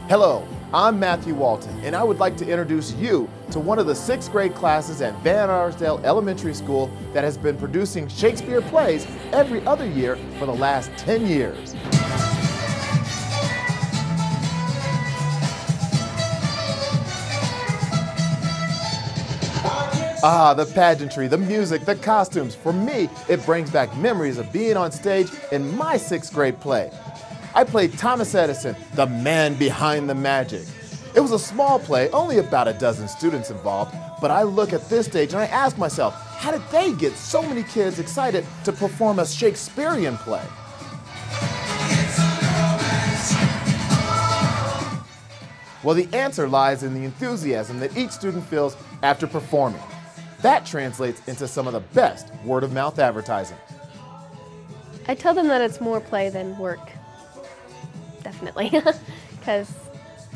Hello, I'm Matthew Walton, and I would like to introduce you to one of the 6th grade classes at Van Arsdale Elementary School that has been producing Shakespeare plays every other year for the last 10 years. Ah, the pageantry, the music, the costumes. For me, it brings back memories of being on stage in my 6th grade play. I played Thomas Edison, the man behind the magic. It was a small play, only about a dozen students involved, but I look at this stage and I ask myself, how did they get so many kids excited to perform a Shakespearean play? Well, the answer lies in the enthusiasm that each student feels after performing. That translates into some of the best word-of-mouth advertising. I tell them that it's more play than work. Definitely, because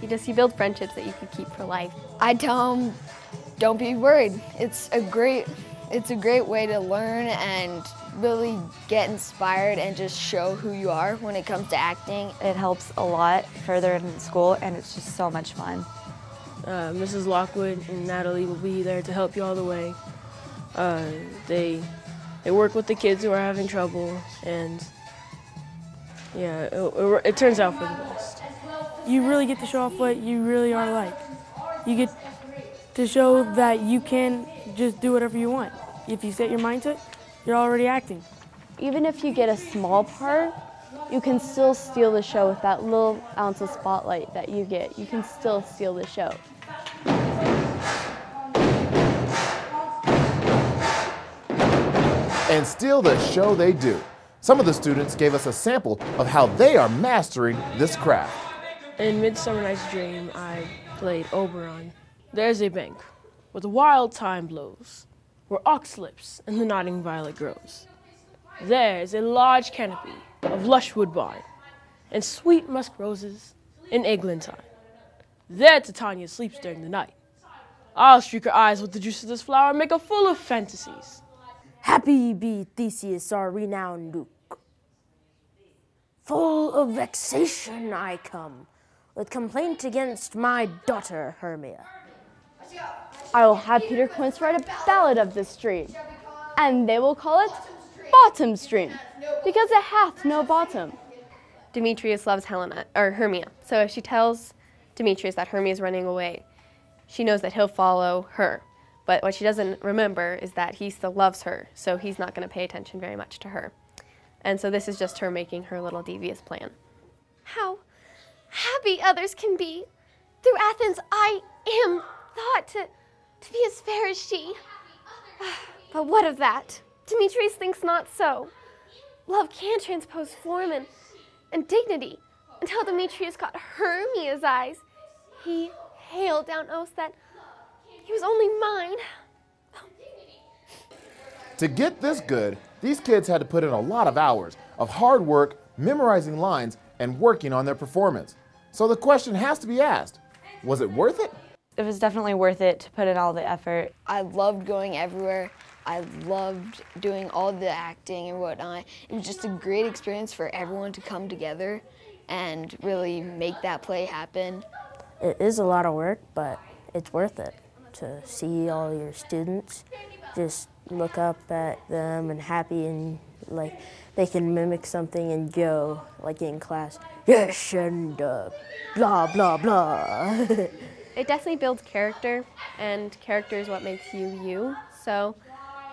you build friendships that you can keep for life. I tell them, don't be worried. It's a great way to learn and really get inspired and just show who you are when it comes to acting. It helps a lot further in school, and it's just so much fun. Mrs. Lockwood and Natalie will be there to help you all the way. They work with the kids who are having trouble, and yeah, it turns out for the best. You really get to show off what you really are like. You get to show that you can just do whatever you want. If you set your mind to it, you're already acting. Even if you get a small part, you can still steal the show with that little ounce of spotlight that you get. You can still steal the show. And steal the show they do. Some of the students gave us a sample of how they are mastering this craft. In Midsummer Night's Dream, I played Oberon. There's a bank where the wild thyme blows, where ox lips and the nodding violet grows. There's a large canopy of lush woodbine and sweet musk roses in eglantine. There Titania sleeps during the night. I'll streak her eyes with the juice of this flower and make her full of fantasies. Happy be Theseus, our renowned duke. Full of vexation I come, with complaint against my daughter Hermia. I will have Peter Quince write a ballad of this stream, and they will call it Bottom Stream, because it hath no bottom. Demetrius loves Hermia, so if she tells Demetrius that Hermia is running away, she knows that he'll follow her. But what she doesn't remember is that he still loves her, so he's not going to pay attention very much to her. And so this is just her making her little devious plan. How happy others can be. Through Athens I am thought to be as fair as she. But what of that? Demetrius thinks not so. Love can transpose form and dignity. Until Demetrius caught Hermia's eyes, he hailed down oaths that he was only mine. To get this good, these kids had to put in a lot of hours of hard work, memorizing lines, and working on their performance. So the question has to be asked, was it worth it? It was definitely worth it to put in all the effort. I loved going everywhere. I loved doing all the acting and whatnot. It was just a great experience for everyone to come together and really make that play happen. It is a lot of work, but it's worth it to see all your students just look up at them and happy and like they can mimic something and go like in class, yes, and blah, blah, blah. It definitely builds character, and character is what makes you you. So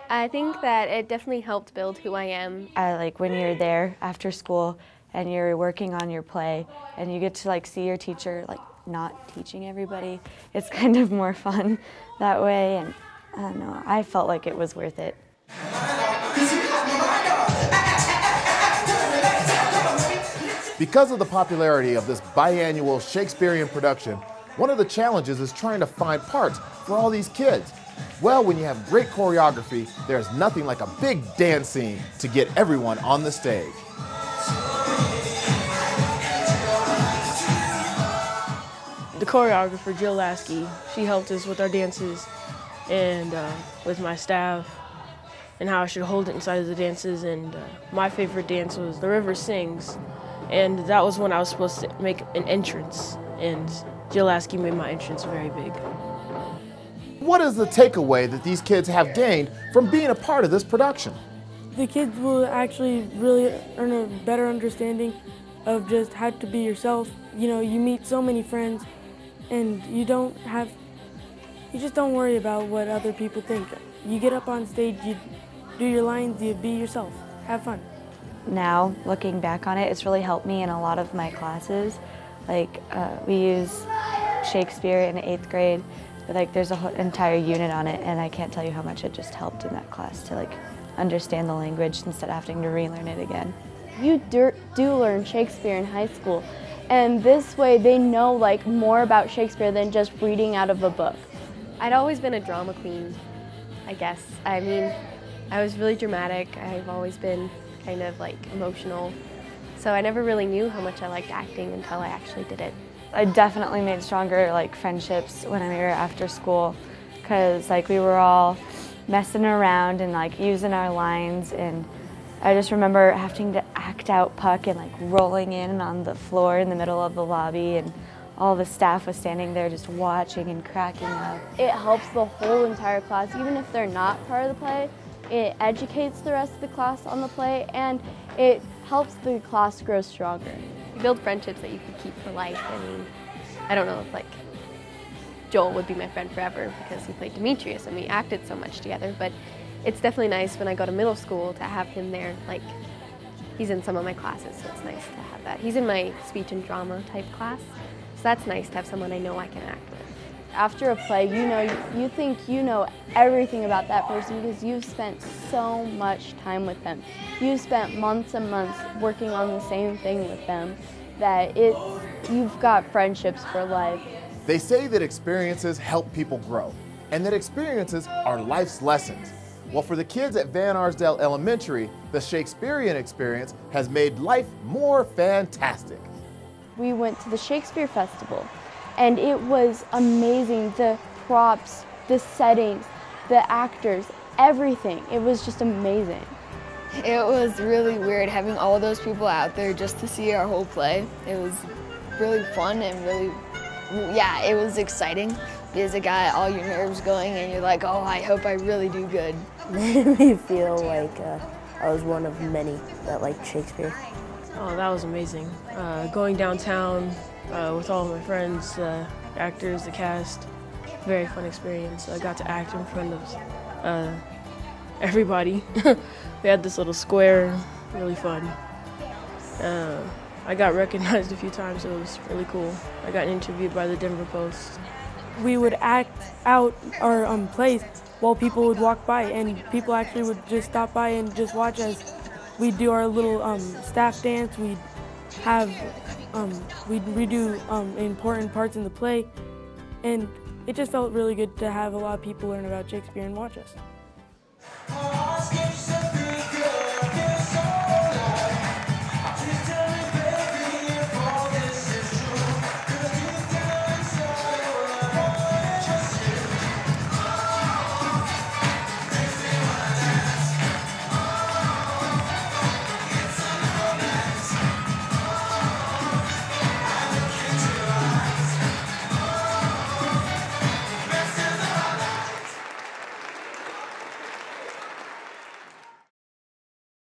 I think that it definitely helped build who I am. Like when you're there after school and you're working on your play and you get to like see your teacher like not teaching everybody, it's kind of more fun that way, and I don't know, I felt like it was worth it. Because of the popularity of this biannual Shakespearean production, one of the challenges is trying to find parts for all these kids. Well, when you have great choreography, there's nothing like a big dance scene to get everyone on the stage. The choreographer, Jill Lasky, she helped us with our dances and with my staff and how I should hold it inside of the dances. And my favorite dance was The River Sings, and that was when I was supposed to make an entrance and Jill Lasky made my entrance very big. What is the takeaway that these kids have gained from being a part of this production? The kids will actually really earn a better understanding of just how to be yourself. You know, you meet so many friends and you just don't worry about what other people think. You get up on stage, you do your lines, you be yourself, have fun. Now, looking back on it, it's really helped me in a lot of my classes. Like, we use Shakespeare in 8th grade, but like there's a whole entire unit on it, and I can't tell you how much it just helped in that class to like understand the language instead of having to relearn it again. You do learn Shakespeare in high school, and this way they know like more about Shakespeare than just reading out of a book. I'd always been a drama queen, I guess. I mean, I was really dramatic. I've always been kind of like emotional. So I never really knew how much I liked acting until I actually did it. I definitely made stronger like friendships when we were after school, because like we were all messing around and like using our lines, and I just remember having to act out Puck and like rolling in on the floor in the middle of the lobby, and all the staff was standing there just watching and cracking up. It helps the whole entire class, even if they're not part of the play. It educates the rest of the class on the play, and it helps the class grow stronger. You build friendships that you could keep for life. I mean, I don't know if like Joel would be my friend forever because he played Demetrius and we acted so much together, but it's definitely nice when I go to middle school to have him there. Like, he's in some of my classes, so it's nice to have that. He's in my speech and drama type class, so that's nice to have someone I know I can act with. After a play, you think you know everything about that person because you've spent so much time with them. You've spent months and months working on the same thing with them that you've got friendships for life. They say that experiences help people grow, and that experiences are life's lessons. Well, for the kids at Van Arsdale Elementary, the Shakespearean experience has made life more fantastic. We went to the Shakespeare Festival, and it was amazing. The props, the settings, the actors, everything. It was just amazing. It was really weird having all those people out there just to see our whole play. It was really fun and really, yeah, it was exciting because it got all your nerves going and you're like, oh, I hope I really do good. It made me feel like I was one of many that liked Shakespeare. Oh, that was amazing. Going downtown with all of my friends, the actors, the cast, very fun experience. I got to act in front of everybody. We had this little square, really fun. I got recognized a few times, so it was really cool. I got interviewed by the Denver Post. We would act out our plays while people would walk by, and people actually would just stop by and just watch as we do our little staff dance. We'd redo important parts in the play, and it just felt really good to have a lot of people learn about Shakespeare and watch us.